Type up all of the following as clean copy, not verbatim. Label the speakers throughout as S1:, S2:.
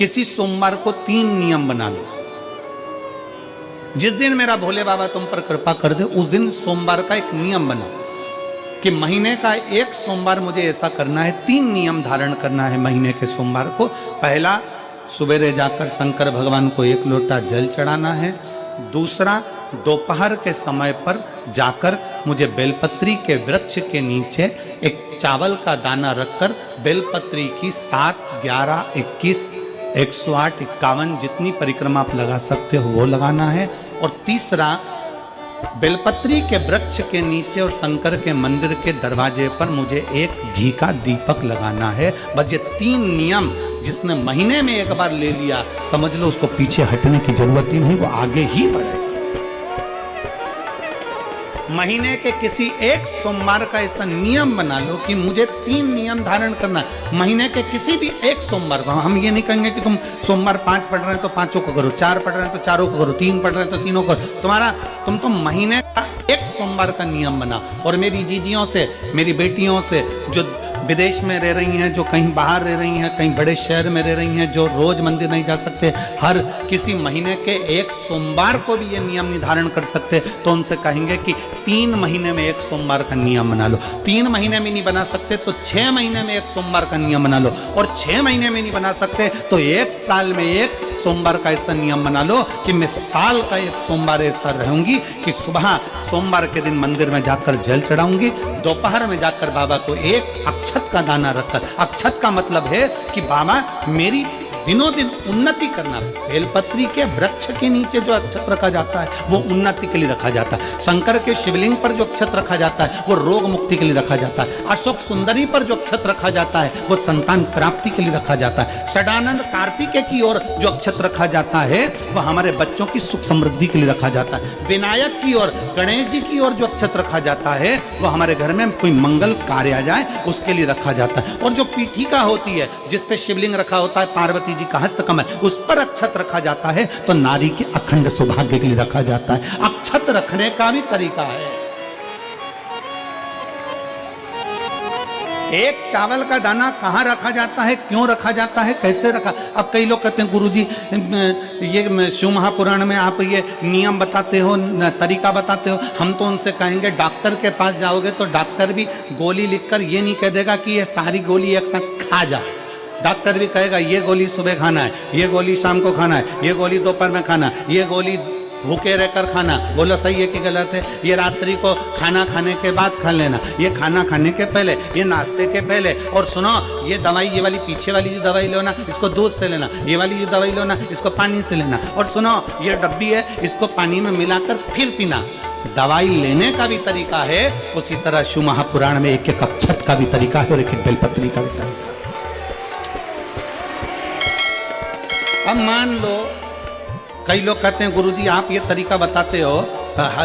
S1: किसी सोमवार को 3 नियम बना लो। जिस दिन मेरा भोले बाबा तुम पर कृपा कर दे उस दिन सोमवार का एक नियम बना कि महीने का एक सोमवार मुझे ऐसा करना है, 3 नियम धारण करना है महीने के सोमवार को। पहला, सुबेरे जाकर शंकर भगवान को 1 लोटा जल चढ़ाना है। दूसरा, दोपहर के समय पर जाकर मुझे बेलपत्री के वृक्ष के नीचे एक चावल का दाना रखकर बेलपत्री की 7, 11, 21, 108, 51 जितनी परिक्रमा आप लगा सकते हो वो लगाना है। और तीसरा, बेलपत्री के वृक्ष के नीचे और शंकर के मंदिर के दरवाजे पर मुझे एक घी का दीपक लगाना है। बस ये 3 नियम जिसने महीने में एक बार ले लिया, समझ लो उसको पीछे हटने की जरूरत ही नहीं, वो आगे ही बढ़े। महीने के किसी एक सोमवार का ऐसा नियम बना लो कि मुझे 3 नियम धारण करना है महीने के किसी भी एक सोमवार को। हम ये नहीं कहेंगे कि तुम सोमवार 5 पढ़ रहे हैं तो 5 को करो, 4 पढ़ रहे हैं तो 4 को करो, 3 पढ़ रहे हैं तो 3 करो। तुम तो महीने का एक सोमवार का नियम बना। और मेरी जीजियों से, मेरी बेटियों से जो विदेश में रह रही हैं, जो कहीं बाहर रह रही हैं, कहीं बड़े शहर में रह रही हैं, जो रोज मंदिर नहीं जा सकते, हर किसी महीने के एक सोमवार को भी ये नियम निर्धारण कर सकते, तो उनसे कहेंगे कि 3 महीने में एक सोमवार का नियम बना लो। 3 महीने में नहीं बना सकते तो 6 महीने में एक सोमवार का नियम बना लो। और 6 महीने में नहीं बना सकते तो 1 साल में एक सोमवार का ऐसा नियम बना लो कि मैं साल का एक सोमवार ऐसा रहूंगी कि सुबह सोमवार के दिन मंदिर में जाकर जल चढ़ाऊंगी, दोपहर में जाकर बाबा को एक अक्षत का दाना रखकर, अक्षत का मतलब है कि बाबा मेरी दिनों दिन उन्नति करना। बेलपत्री के वृक्ष के नीचे जो अक्षत रखा जाता है वो उन्नति के लिए रखा जाता है। शंकर के शिवलिंग पर जो अक्षत रखा जाता है वो रोग मुक्ति के लिए रखा जाता है। अशोक सुंदरी पर जो अक्षत रखा जाता है वो संतान प्राप्ति के लिए रखा जाता है। षडानंद कार्तिकेय की ओर जो अक्षत रखा जाता है वो हमारे बच्चों की सुख समृद्धि के लिए रखा जाता है। विनायक की ओर, गणेश जी की ओर जो अक्षत रखा जाता है वो हमारे घर में कोई मंगल कार्य आ जाए उसके लिए रखा जाता है। और जो पीठिका होती है जिसपे शिवलिंग रखा होता है, पार्वती जी का हस्तकमल, उस पर अक्षत रखा जाता है तो नारी के अखंड सौभाग्य के लिए रखा जाता है। अक्षत रखने का भी तरीका है। एक चावल का दाना कहाँ रखा जाता है, क्यों रखा जाता है, कैसे रखा। अब कई लोग कहते हैं गुरुजी ये शिव महापुराण में आप ये नियम बताते हो, तरीका बताते हो। हम तो उनसे कहेंगे डॉक्टर के पास जाओगे तो डॉक्टर भी गोली लिखकर ये नहीं कह देगा कि ये सारी गोली एक साथ खा जा। डॉक्टर भी कहेगा ये गोली सुबह खाना है, ये गोली शाम को खाना है, ये गोली दोपहर में खाना, ये गोली भूखे रहकर खाना। बोलो सही है कि गलत है। ये रात्रि को खाना खाने के बाद खा लेना, ये खाना खाने के पहले, ये नाश्ते के पहले। और सुनो ये दवाई, ये वाली पीछे वाली जो दवाई लो ना इसको दूध से लेना, ये वाली जो दवाई लो ना इसको पानी से लेना। और सुनो ये डब्बी है इसको पानी में मिलाकर फिर पीना। दवाई लेने का भी तरीका है, उसी तरह शिव महापुराण में एक एक अक्षत का भी तरीका है और एक एक बेलपत्री का भी तरीका है। अब मान लो कई लोग कहते हैं गुरुजी आप ये तरीका बताते हो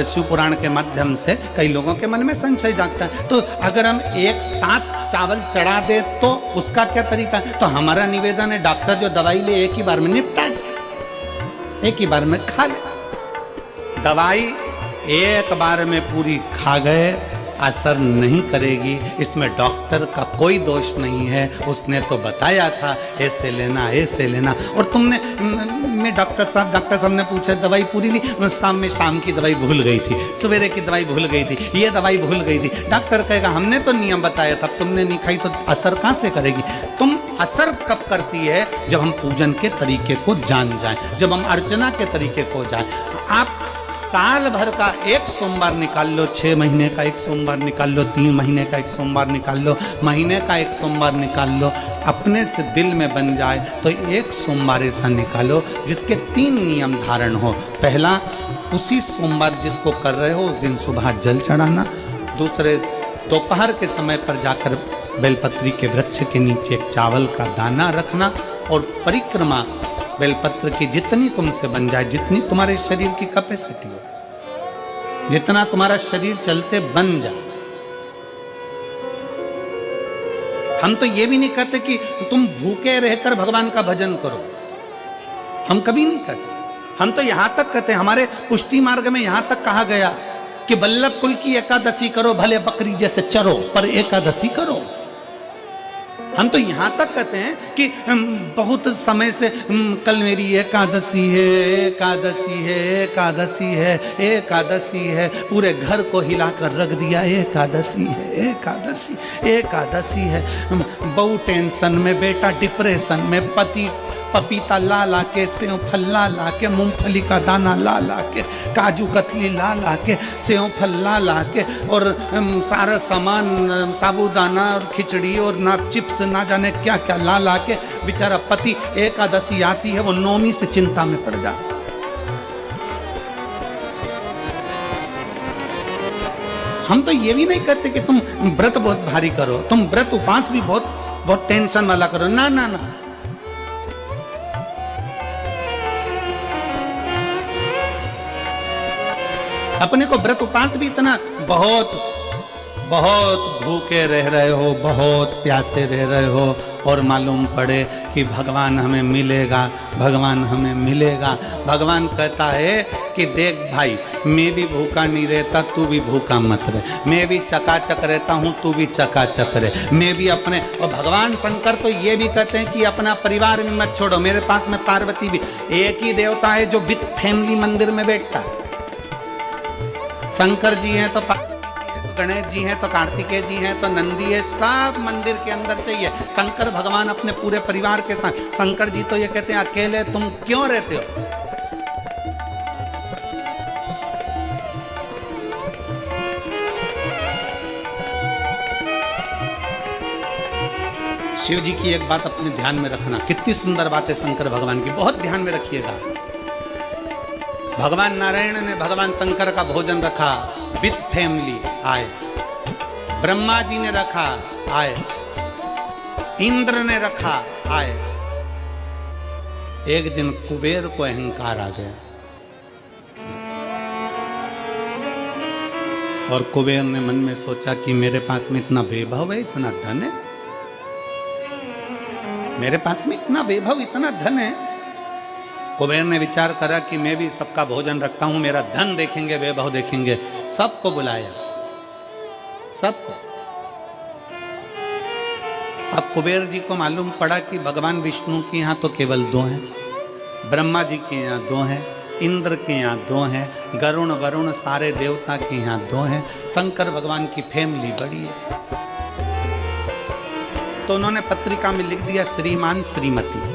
S1: शिव पुराण के माध्यम से, कई लोगों के मन में संशय जागता है। तो अगर हम एक साथ चावल चढ़ा दे तो उसका क्या तरीका है। तो हमारा निवेदन है डॉक्टर जो दवाई ले एक ही बार में निपटा जाए, एक ही बार में खा ले। दवाई एक बार में पूरी खा गए असर नहीं करेगी, इसमें डॉक्टर का कोई दोष नहीं है। उसने तो बताया था ऐसे लेना, ऐसे लेना। और तुमने मैं डॉक्टर साहब ने पूछा दवाई पूरी ली, शाम की दवाई भूल गई थी, सवेरे की दवाई भूल गई थी, ये दवाई भूल गई थी। डॉक्टर कहेगा हमने तो नियम बताया था, तुमने नहीं खाई तो असर कहाँ से करेगी। तुम असर कब करती है जब हम पूजन के तरीके को जान जाएं, जब हम अर्चना के तरीके को जाएं। आप साल भर का एक सोमवार निकाल लो, 6 महीने का एक सोमवार निकाल लो, 3 महीने का एक सोमवार निकाल लो, महीने का एक सोमवार निकाल लो। अपने से दिल में बन जाए तो एक सोमवार ऐसा निकालो जिसके 3 नियम धारण हो। पहला, उसी सोमवार जिसको कर रहे हो उस दिन सुबह जल चढ़ाना। दूसरे, दोपहर के समय पर जाकर बेलपत्री के वृक्ष के नीचे एक चावल का दाना रखना। और परिक्रमा बेलपत्र की जितनी तुमसे बन जाए, जितनी तुम्हारे शरीर की कैपेसिटी हो, जितना तुम्हारा शरीर चलते बन जाए। हम तो ये भी नहीं कहते कि तुम भूखे रहकर भगवान का भजन करो, हम कभी नहीं कहते। हम तो यहां तक कहते हैं, हमारे पुष्टि मार्ग में यहां तक कहा गया कि वल्लभ कुल की एकादशी करो, भले बकरी जैसे चरो पर एकादशी करो। हम तो यहां तक कहते हैं कि बहुत समय से कल मेरी एकादशी है, एकादशी है, एकादशी है, एकादशी है, पूरे घर को हिलाकर रख दिया, एकादशी है, एकादशी, एकादशी है। बहू टेंशन में, बेटा डिप्रेशन में, पति पपीता ला ला के, सेव फल ला ला के, मूंगफली का दाना ला ला के, काजू कतली ला ला के, सेव फल ला ला के, और सारा सामान, साबूदाना और खिचड़ी और ना चिप्स ना जाने क्या क्या ला ला के, बेचारा पति एकादशी आती है वो नौमी से चिंता में पड़ जाता। हम तो ये भी नहीं कहते कि तुम व्रत बहुत भारी करो, तुम व्रत उपास भी बहुत टेंशन वाला करो, ना ना ना। अपने को व्रत उपास भी इतना बहुत भूखे रह रहे हो, बहुत प्यासे रह रहे हो, और मालूम पड़े कि भगवान हमें मिलेगा, भगवान हमें मिलेगा। भगवान कहता है कि देख भाई, मैं भी भूखा नहीं रहता, तू भी भूखा मत रहे, मैं भी चकाचक रहता हूँ, तू भी चकाचक रहे, मैं भी अपने। और भगवान शंकर तो ये भी कहते हैं कि अपना परिवार भी मत छोड़ो। मेरे पास में पार्वती भी, एक ही देवता है जो विद फैमिली मंदिर में बैठता है। शंकर जी हैं तो गणेश जी हैं तो कार्तिकेय जी हैं तो नंदी है, सब मंदिर के अंदर चाहिए। शंकर भगवान अपने पूरे परिवार के साथ। शंकर जी तो ये कहते हैं अकेले तुम क्यों रहते हो? शिव जी की एक बात अपने ध्यान में रखना, कितनी सुंदर बात है शंकर भगवान की, बहुत ध्यान में रखिएगा। भगवान नारायण ने भगवान शंकर का भोजन रखा, विथ फैमिली आए। ब्रह्मा जी ने रखा, आए। इंद्र ने रखा, आए। एक दिन कुबेर को अहंकार आ गया और कुबेर ने मन में सोचा कि मेरे पास में इतना वैभव है, इतना धन है, मेरे पास में इतना वैभव, इतना धन है। कुबेर ने विचार करा कि मैं भी सबका भोजन रखता हूं, मेरा धन देखेंगे, वैभव देखेंगे। सबको बुलाया, सबको। अब कुबेर जी को मालूम पड़ा कि भगवान विष्णु के यहाँ तो केवल 2 हैं, ब्रह्मा जी के यहाँ 2 हैं, इंद्र के यहाँ 2 हैं, गरुण वरुण सारे देवता के यहाँ 2 हैं, शंकर भगवान की फैमिली बड़ी है। तो उन्होंने पत्रिका में लिख दिया, श्रीमान श्रीमती।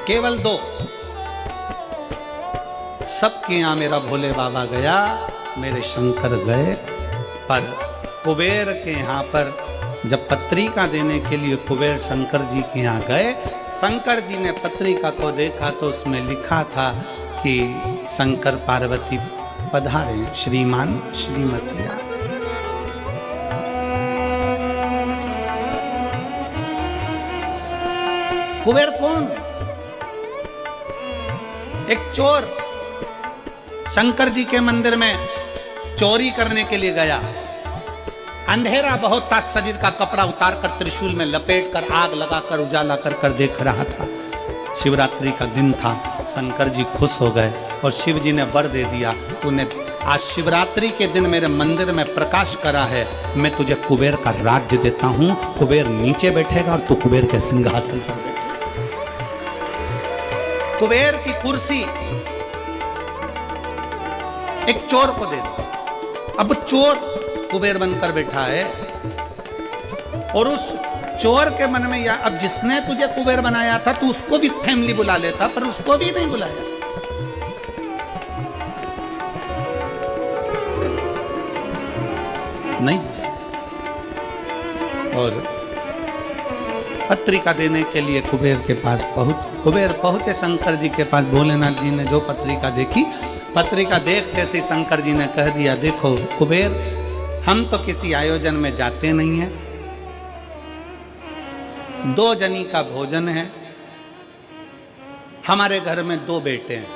S1: केवल 2। सबके यहां मेरा भोले बाबा गया, मेरे शंकर गए, पर कुबेर के यहां पर जब पत्रिका देने के लिए कुबेर शंकर जी के यहां गए, शंकर जी ने पत्रिका को देखा तो उसमें लिखा था कि शंकर पार्वती पधारे, श्रीमान श्रीमती। कुबेर कौन? एक चोर शंकर जी के मंदिर में चोरी करने के लिए गया। अंधेरा बहुत था, शरीर का कपड़ा उतार कर त्रिशूल में लपेट कर आग लगाकर उजाला कर देख रहा था। शिवरात्रि का दिन था, शंकर जी खुश हो गए और शिव जी ने वर दे दिया, तूने आज शिवरात्रि के दिन मेरे मंदिर में प्रकाश करा है, मैं तुझे कुबेर का राज्य देता हूं। कुबेर नीचे बैठेगा और तू कुबेर के सिंहासन पर बैठेगा। कुबेर की कुर्सी एक चोर को दे दी। अब चोर कुबेर बनकर बैठा है और उस चोर के मन में, या अब जिसने तुझे कुबेर बनाया था तू उसको भी फैमिली बुला लेता, पर उसको भी नहीं बुलाया। नहीं। और पत्रिका देने के लिए कुबेर के पास कुबेर पहुंचे शंकर जी के पास। भोलेनाथ जी ने जो पत्रिका देखी, पत्रिका देखते से शंकर जी ने कह दिया, देखो कुबेर, हम तो किसी आयोजन में जाते नहीं हैं, 2 जनी का भोजन है, हमारे घर में 2 बेटे हैं,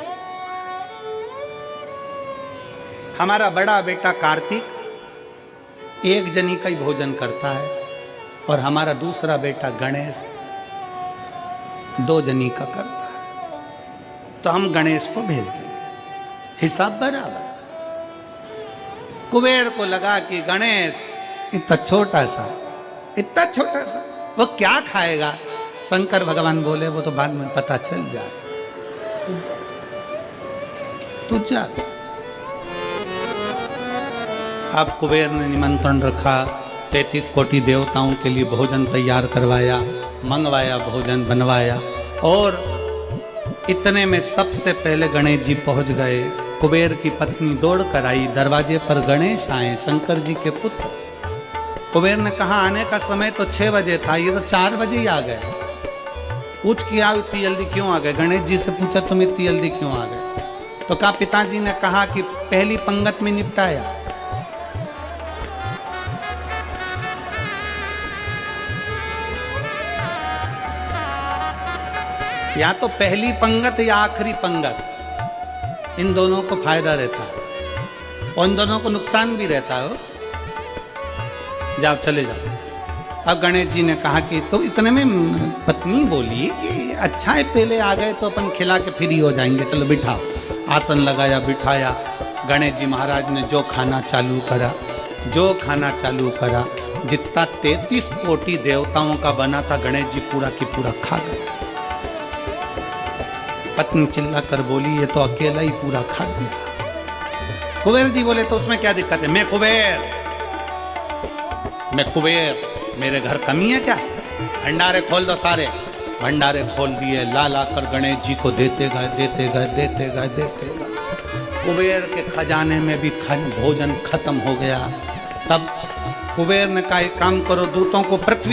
S1: हमारा बड़ा बेटा कार्तिक 1 जनी का ही भोजन करता है और हमारा दूसरा बेटा गणेश 2 जनी का करता है, तो हम गणेश को भेज देंगे, हिसाब बराबर। कुबेर को लगा कि गणेश इतना छोटा सा वो क्या खाएगा। शंकर भगवान बोले वो तो बाद में पता चल जाए, तू जा। अब कुबेर ने निमंत्रण रखा, 33 कोटि देवताओं के लिए भोजन तैयार करवाया, मंगवाया, भोजन बनवाया। और इतने में सबसे पहले गणेश जी पहुंच गए। कुबेर की पत्नी दौड़ कर आई, दरवाजे पर गणेश आए, शंकर जी के पुत्र। कुबेर ने कहा आने का समय तो 6 बजे था, ये तो 4 बजे ही आ गए। पूछ किया इतनी जल्दी क्यों आ गए? गणेश जी से पूछा तुम इतनी जल्दी क्यों आ गए? तो कहा पिताजी ने कहा कि पहली पंगत में निपटाया। या तो पहली पंगत या आखिरी पंगत, इन दोनों को फायदा रहता है और इन दोनों को नुकसान भी रहता है। जाओ चले जाओ। अब गणेश जी ने कहा कि तो इतने में पत्नी बोली कि अच्छा है पहले आ गए तो अपन खिला के फ्री हो जाएंगे, चलो बिठाओ। आसन लगाया, बिठाया। गणेश जी महाराज ने जो खाना चालू करा, जितना 33 कोटि देवताओं का बना था गणेश जी पूरा की पूरा खा गए। पत्नी चिल्ला कर बोली ये तो अकेला ही पूरा खा गया। कुबेर जी बोले तो उसमें क्या दिक्कत है? मैं कुबेर, मेरे घर कमी है क्या? भंडारे खोल दो सारे। भंडारे खोल दिए, ला कर गणेश जी को देते गए। कुबेर के खजाने में भी भोजन खत्म हो गया। तब कुबेर ने कहा एक काम करो, दूतों को पृथ्वी